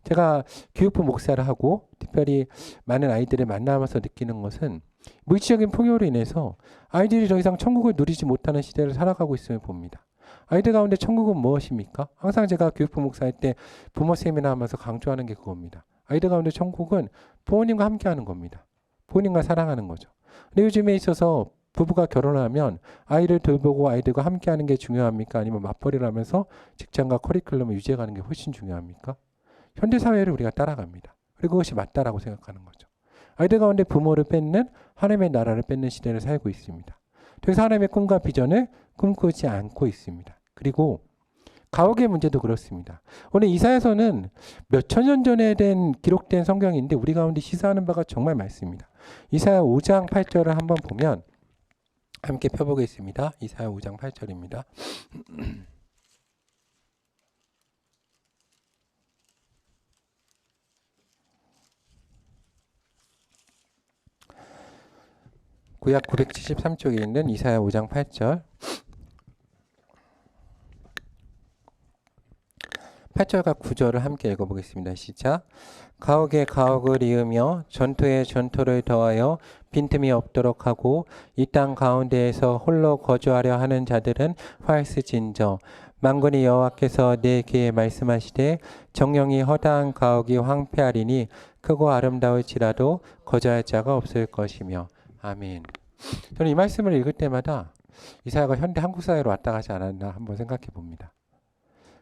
제가 교육부 목사를 하고 특별히 많은 아이들을 만나면서 느끼는 것은 물질적인 풍요로 인해서 아이들이 더 이상 천국을 누리지 못하는 시대를 살아가고 있음을 봅니다. 아이들 가운데 천국은 무엇입니까? 항상 제가 교육부 목사할 때 부모 세미나 하면서 강조하는 게 그겁니다. 아이들 가운데 천국은 부모님과 함께하는 겁니다. 부모님과 사랑하는 거죠. 근데 요즘에 있어서 부부가 결혼하면 아이를 돌보고 아이들과 함께하는 게 중요합니까? 아니면 맞벌이를 하면서 직장과 커리큘럼을 유지해가는 게 훨씬 중요합니까? 현대사회를 우리가 따라갑니다. 그리고 그것이 맞다라고 생각하는 거죠. 아이들 가운데 부모를 뺏는, 하나님의 나라를 뺏는 시대를 살고 있습니다. 그래서 하나님의 꿈과 비전을 꿈꾸지 않고 있습니다. 그리고 가옥의 문제도 그렇습니다. 오늘 이사야서는 몇천 년 전에 기록된 성경인데 우리 가운데 시사하는 바가 정말 많습니다. 이사야 5장 8절을 한번 보면 함께 펴보겠습니다. 이사야 5장 8절입니다. 구약 973쪽에 있는 이사야 5장 8절 8절과 9절을 함께 읽어보겠습니다. 시작. 가옥에 가옥을 이으며 전토에 전토를 더하여 빈틈이 없도록 하고 이 땅 가운데에서 홀로 거주하려 하는 자들은 활스진저. 만군의 여호와께서 내 귀에 말씀하시되 정령이 허다한 가옥이 황폐하리니 크고 아름다울지라도 거주할 자가 없을 것이며. 아멘. 저는 이 말씀을 읽을 때마다 이사야가 현대 한국 사회로 왔다 가지 않았나 한번 생각해 봅니다.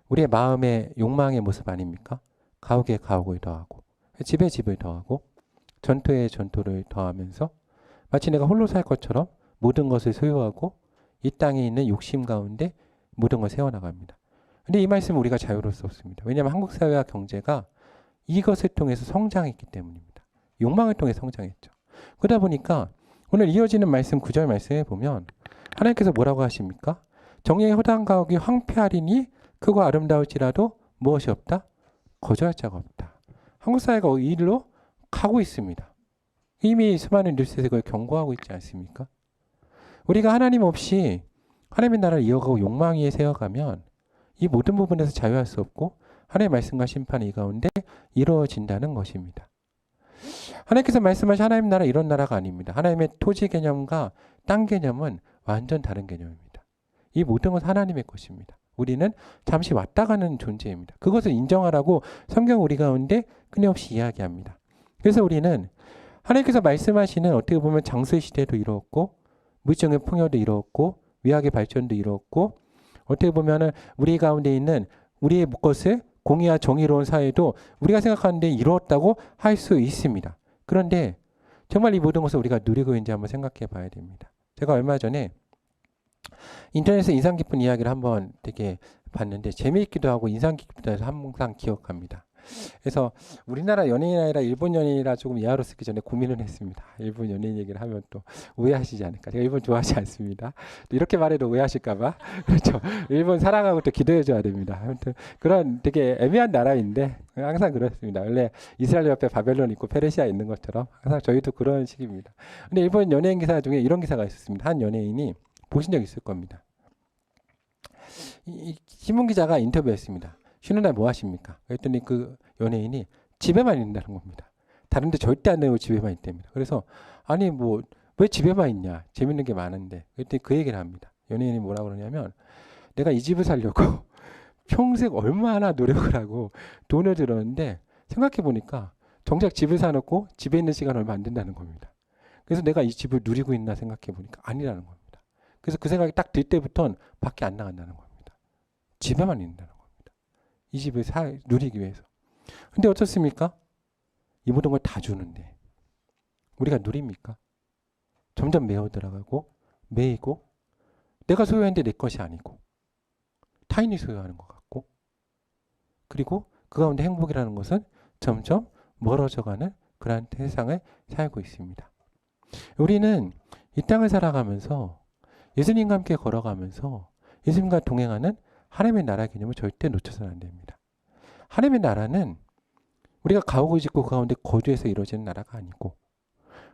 우리의 마음의 욕망의 모습 아닙니까? 가옥에 가옥을 더하고 집에 집을 더하고 전토에 전토를 더하면서 마치 내가 홀로 살 것처럼 모든 것을 소유하고 이 땅에 있는 욕심 가운데 모든 걸 세워나갑니다. 근데 이 말씀은 우리가 자유로울 수 없습니다. 왜냐하면 한국 사회와 경제가 이것을 통해서 성장했기 때문입니다. 욕망을 통해 성장했죠. 그러다 보니까 오늘 이어지는 말씀 9절 말씀에 보면 하나님께서 뭐라고 하십니까? 정령의 허다한 가옥이 황폐하리니 크고 아름다울지라도 무엇이 없다? 거주할 자가 없다. 한국 사회가 이 일로 가고 있습니다. 이미 수많은 뉴스에서 그걸 경고하고 있지 않습니까? 우리가 하나님 없이 하나님의 나라를 이어가고 욕망 위에 세워가면 이 모든 부분에서 자유할 수 없고 하나님의 말씀과 심판이 이 가운데 이루어진다는 것입니다. 하나님께서 말씀하신 하나님 나라 이런 나라가 아닙니다. 하나님의 토지 개념과 땅 개념은 완전 다른 개념입니다. 이 모든 것은 하나님의 것입니다. 우리는 잠시 왔다 가는 존재입니다. 그것을 인정하라고 성경 우리 가운데 끊임없이 이야기합니다. 그래서 우리는 하나님께서 말씀하시는 어떻게 보면 장수의 시대도 이루었고 물질적인 풍요도 이루었고 위학의 발전도 이루었고 어떻게 보면 우리 가운데 있는 우리의 것을 공의와 정의로운 사회도 우리가 생각하는데 이루었다고 할 수 있습니다. 그런데 정말 이 모든 것을 우리가 누리고 있는지 한번 생각해 봐야 됩니다. 제가 얼마 전에 인터넷에서 인상 깊은 이야기를 한번 되게 봤는데 재미있기도 하고 인상 깊기도 해서 항상 기억합니다. 그래서 우리나라 연예인이 아니라 일본 연예인이라 조금 예화로 쓰기 전에 고민을 했습니다. 일본 연예인 얘기를 하면 또 오해하시지 않을까. 제가 일본 좋아하지 않습니다. 이렇게 말해도 오해하실까봐. 그렇죠. 일본 사랑하고 또 기도해줘야 됩니다. 아무튼 그런 되게 애매한 나라인데 항상 그렇습니다. 원래 이스라엘 옆에 바벨론 있고 페르시아 있는 것처럼 항상 저희도 그런 식입니다. 근데 일본 연예인 기사 중에 이런 기사가 있었습니다. 한 연예인이 보신 적 있을 겁니다. 이 신문 기자가 인터뷰했습니다. 쉬는 날 뭐 하십니까? 그랬더니 그 연예인이 집에만 있는다는 겁니다. 다른 데 절대 안 내고 집에만 있답니다. 그래서 아니 뭐 왜 집에만 있냐? 재밌는 게 많은데. 그랬더니 그 얘기를 합니다. 연예인이 뭐라고 그러냐면 내가 이 집을 살려고 평생 얼마나 노력을 하고 돈을 들었는데 생각해 보니까 정작 집을 사놓고 집에 있는 시간 얼마 안 된다는 겁니다. 그래서 내가 이 집을 누리고 있나 생각해 보니까 아니라는 겁니다. 그래서 그 생각이 딱 들 때부터는 밖에 안 나간다는 겁니다. 집에만 있는다는 겁니다. 이 집을 누리기 위해서. 근데 어떻습니까? 이 모든 걸 다 주는데 우리가 누립니까? 점점 메어 들어가고 매이고 내가 소유했는데 내 것이 아니고 타인이 소유하는 것 같고 그리고 그 가운데 행복이라는 것은 점점 멀어져가는 그러한 세상을 살고 있습니다. 우리는 이 땅을 살아가면서 예수님과 함께 걸어가면서 예수님과 동행하는 하나님의 나라 개념을 절대 놓쳐서는 안 됩니다. 하나님의 나라는 우리가 가옥을 짓고 그 가운데 거주해서 이루어지는 나라가 아니고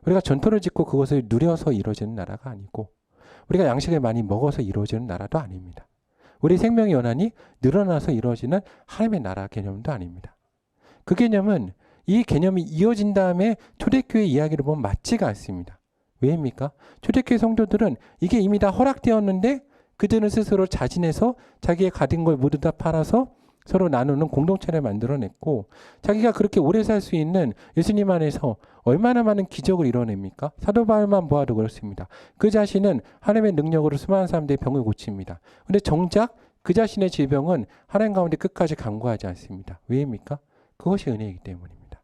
우리가 전토를 짓고 그것을 누려서 이루어지는 나라가 아니고 우리가 양식을 많이 먹어서 이루어지는 나라도 아닙니다. 우리 생명의 연한이 늘어나서 이루어지는 하나님의 나라 개념도 아닙니다. 그 개념은 이 개념이 이어진 다음에 초대교회 이야기를 보면 맞지가 않습니다. 왜입니까? 초대교회 성도들은 이게 이미 다 허락되었는데 그들은 스스로 자진해서 자기의 가진 걸 모두 다 팔아서 서로 나누는 공동체를 만들어냈고 자기가 그렇게 오래 살 수 있는 예수님 안에서 얼마나 많은 기적을 이뤄냅니까? 사도 바울만 보아도 그렇습니다. 그 자신은 하나님의 능력으로 수많은 사람들의 병을 고칩니다. 그런데 정작 그 자신의 질병은 하나님 가운데 끝까지 간구하지 않습니다. 왜입니까? 그것이 은혜이기 때문입니다.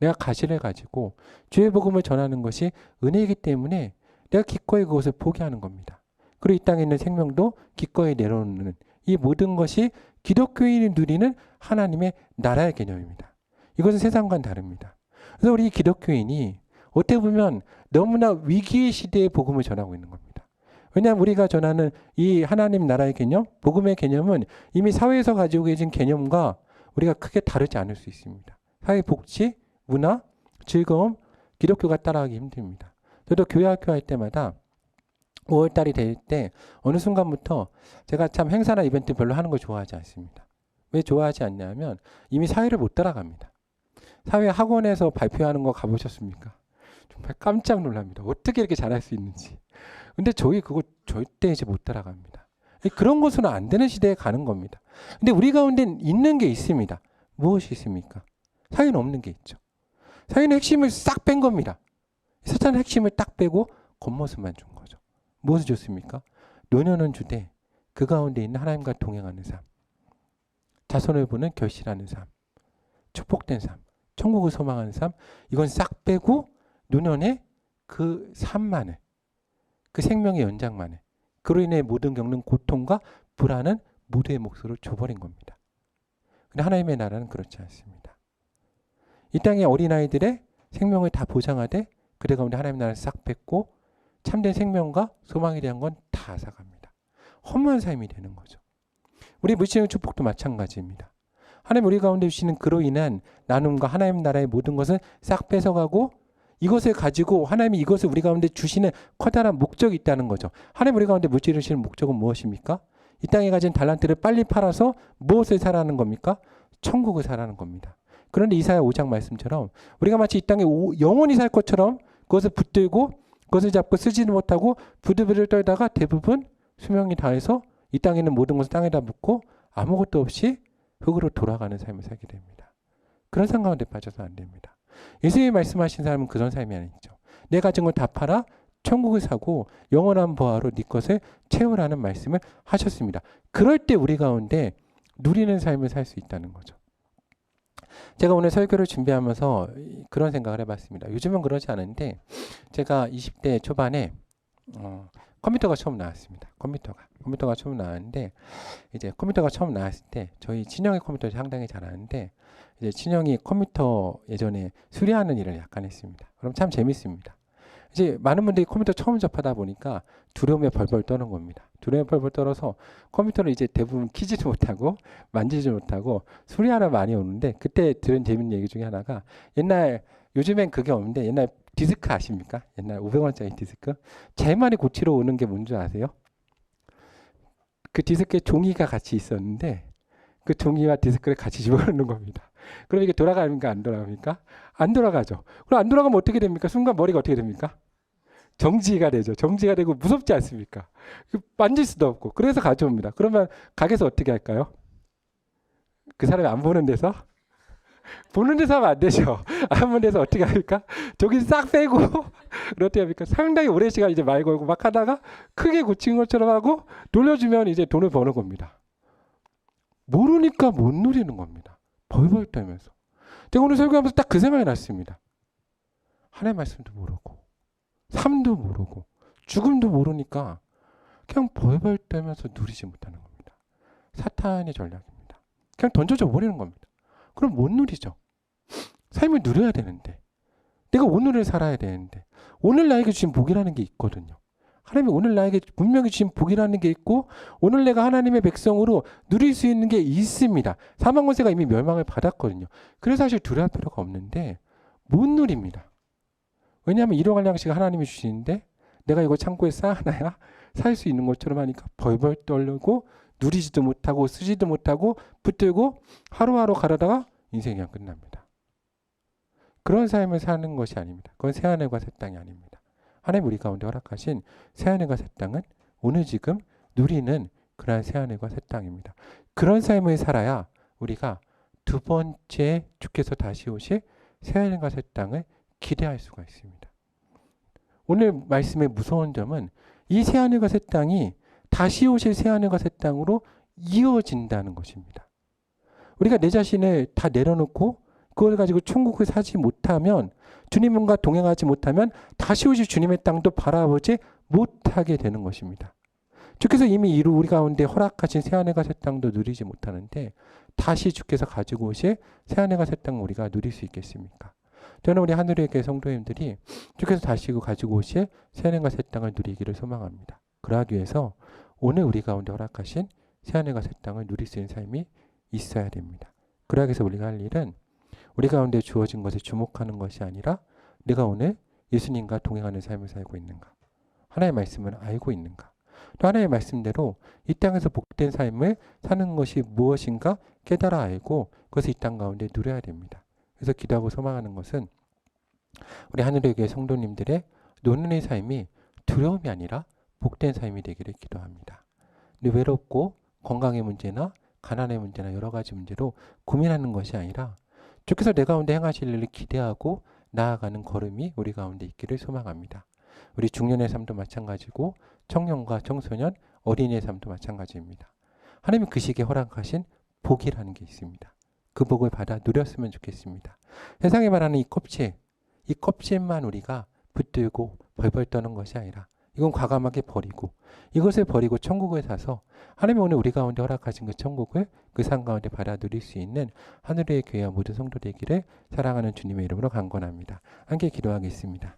내가 가시를 가지고 주의 복음을 전하는 것이 은혜이기 때문에 내가 기꺼이 그것을 포기하는 겁니다. 그리고 이 땅에 있는 생명도 기꺼이 내려놓는 이 모든 것이 기독교인이 누리는 하나님의 나라의 개념입니다. 이것은 세상과는 다릅니다. 그래서 우리 기독교인이 어떻게 보면 너무나 위기의 시대에 복음을 전하고 있는 겁니다. 왜냐하면 우리가 전하는 이 하나님 나라의 개념, 복음의 개념은 이미 사회에서 가지고 계신 개념과 우리가 크게 다르지 않을 수 있습니다. 사회 복지, 문화, 즐거움, 기독교가 따라가기 힘듭니다. 저도 교회 학교 할 때마다 5월달이 될 때 어느 순간부터 제가 참 행사나 이벤트 별로 하는 걸 좋아하지 않습니다. 왜 좋아하지 않냐면 이미 사회를 못 따라갑니다. 사회 학원에서 발표하는 거 가보셨습니까? 정말 깜짝 놀랍니다. 어떻게 이렇게 잘할 수 있는지. 근데 저희 그거 절대 이제 못 따라갑니다. 그런 것으로는 안 되는 시대에 가는 겁니다. 근데 우리 가운데 있는 게 있습니다. 무엇이 있습니까? 사회는 없는 게 있죠. 사회는 핵심을 싹 뺀 겁니다. 사탄은 핵심을 딱 빼고 겉모습만 준 거죠. 무엇을 줬습니까? 노년은 주되 그 가운데 있는 하나님과 동행하는 삶, 자손을 보는 결실하는 삶, 축복된 삶, 천국을 소망하는 삶, 이건 싹 빼고 노년의 그 삶만을, 그 생명의 연장만을, 그로 인해 모든 겪는 고통과 불안은 모두의 몫으로 줘버린 겁니다. 근데 하나님의 나라는 그렇지 않습니다. 이 땅의 어린아이들의 생명을 다 보장하되 그들 가운데 하나님의 나라를 싹 뺐고 참된 생명과 소망에 대한 건 다 앗아갑니다. 허무한 삶이 되는 거죠. 우리 무시적인 축복도 마찬가지입니다. 하나님 우리 가운데 주시는 그로 인한 나눔과 하나님 나라의 모든 것을 싹 뺏어가고 이것을 가지고 하나님이 이것을 우리 가운데 주시는 커다란 목적이 있다는 거죠. 하나님 우리 가운데 물질을 주시는 목적은 무엇입니까? 이 땅에 가진 달란트를 빨리 팔아서 무엇을 사라는 겁니까? 천국을 사라는 겁니다. 그런데 이사야 5장 말씀처럼 우리가 마치 이 땅에 영원히 살 것처럼 그것을 붙들고 그것을 잡고 쓰지는 못하고 부들부들 떨다가 대부분 수명이 다해서 이 땅에 있는 모든 것을 땅에다 묻고 아무것도 없이 흙으로 돌아가는 삶을 살게 됩니다. 그런 삶 가운데 빠져서 안 됩니다. 예수님이 말씀하신 사람은 그런 삶이 아니죠. 내 가진 걸 다 팔아 천국을 사고 영원한 보화로 네 것을 채우라는 말씀을 하셨습니다. 그럴 때 우리 가운데 누리는 삶을 살 수 있다는 거죠. 제가 오늘 설교를 준비하면서 그런 생각을 해봤습니다. 요즘은 그러지 않은데 제가 20대 초반에 컴퓨터가 처음 나왔습니다. 컴퓨터가 처음 나왔는데 이제 컴퓨터가 처음 나왔을 때 저희 친형이 컴퓨터를 상당히 잘하는데 이제 친형이 컴퓨터 예전에 수리하는 일을 약간 했습니다. 그럼 참 재밌습니다. 이제 많은 분들이 컴퓨터 처음 접하다 보니까 두려움에 벌벌 떠는 겁니다. 두려움에 벌벌 떨어서 컴퓨터를 이제 대부분 키지도 못하고 만지지 못하고 수리하러 많이 오는데 그때 들은 재밌는 얘기 중에 하나가 옛날 요즘엔 그게 없는데 옛날 디스크 아십니까? 옛날 500원짜리 디스크 제일 많이 고치러 오는 게 뭔지 아세요? 그 디스크에 종이가 같이 있었는데 그 종이와 디스크를 같이 집어넣는 겁니다. 그럼 이게 돌아갑니까? 안 돌아갑니까? 안 돌아가죠. 그럼 안 돌아가면 어떻게 됩니까? 순간 머리가 어떻게 됩니까? 정지가 되죠. 정지가 되고 무섭지 않습니까? 만질 수도 없고. 그래서 가져옵니다. 그러면 가게에서 어떻게 할까요? 그 사람이 안 보는 데서? 보는 데서 하면 안 되죠. 안 보는 데서 어떻게 합니까? 저기 싹 빼고 어떻게 합니까? 상당히 오랜 시간 이제 말 걸고 막 하다가 크게 고친 것처럼 하고 돌려주면 이제 돈을 버는 겁니다. 모르니까 못 누리는 겁니다. 벌벌 떨면서. 제가 오늘 설교하면서 딱 그 생각이 났습니다. 하나님의 말씀도 모르고 삶도 모르고 죽음도 모르니까 그냥 벌벌 떨면서 누리지 못하는 겁니다. 사탄의 전략입니다. 그냥 던져져 버리는 겁니다. 그럼 못 누리죠. 삶을 누려야 되는데, 내가 오늘을 살아야 되는데, 오늘 나에게 주신 복이라는 게 있거든요. 하나님이 오늘 나에게 분명히 주신 복이라는 게 있고, 오늘 내가 하나님의 백성으로 누릴 수 있는 게 있습니다. 사망 권세가 이미 멸망을 받았거든요. 그래서 사실 두려워할 필요가 없는데 못 누립니다. 왜냐하면 일용할 양식을 하나님이 주시는데 내가 이거 창고에 쌓아놔야 살 수 있는 것처럼 하니까 벌벌 떨고 누리지도 못하고 쓰지도 못하고 붙들고 하루하루 가려다가 인생이 그냥 끝납니다. 그런 삶을 사는 것이 아닙니다. 그건 새하늘과 새 땅이 아닙니다. 하나님 우리 가운데 허락하신 새하늘과 새 땅은 오늘 지금 누리는 그러한 새하늘과 새 땅입니다. 그런 삶을 살아야 우리가 두 번째 주께서 다시 오실 새하늘과 새 땅을 기대할 수가 있습니다. 오늘 말씀의 무서운 점은 이 새하늘과 새 땅이 다시 오실 새하늘과 새 땅으로 이어진다는 것입니다. 우리가 내 자신을 다 내려놓고 그걸 가지고 천국을 사지 못하면, 주님과 동행하지 못하면 다시 오실 주님의 땅도 바라보지 못하게 되는 것입니다. 주께서 이미 우리 가운데 허락하신 새하늘과 새 땅도 누리지 못하는데 다시 주께서 가지고 오실 새하늘과 새 땅을 우리가 누릴 수 있겠습니까? 저는 우리 하늘의 교회 성도님들이 주께서 다시 가지고 오실 새하늘과 새 땅을 누리기를 소망합니다. 그러기 위해서 오늘 우리 가운데 허락하신 새하늘과 새 땅을 누릴 수 있는 삶이 있어야 됩니다. 그러기 위해서 우리가 할 일은 우리 가운데 주어진 것에 주목하는 것이 아니라 내가 오늘 예수님과 동행하는 삶을 살고 있는가, 하나님의 말씀을 알고 있는가, 또 하나님의 말씀대로 이 땅에서 복된 삶을 사는 것이 무엇인가 깨달아 알고 그것을 이 땅 가운데 누려야 됩니다. 그래서 기도하고 소망하는 것은 우리 하늘의 교회 성도님들의 노년의 삶이 두려움이 아니라 복된 삶이 되기를 기도합니다. 근데 외롭고 건강의 문제나 가난의 문제나 여러 가지 문제로 고민하는 것이 아니라 주께서 내 가운데 행하실 일을 기대하고 나아가는 걸음이 우리 가운데 있기를 소망합니다. 우리 중년의 삶도 마찬가지고 청년과 청소년, 어린이의 삶도 마찬가지입니다. 하나님이 그 시기에 허락하신 복이라는 게 있습니다. 그 복을 받아 누렸으면 좋겠습니다. 세상에 말하는 이 껍질만 우리가 붙들고 벌벌 떠는 것이 아니라 이건 과감하게 버리고 이것을 버리고 천국을 사서 하나님이 오늘 우리 가운데 허락하신 그 천국을 그 산 가운데 받아 누릴 수 있는 하늘의 교회와 모든 성도 되기를 사랑하는 주님의 이름으로 간구합니다. 함께 기도하겠습니다.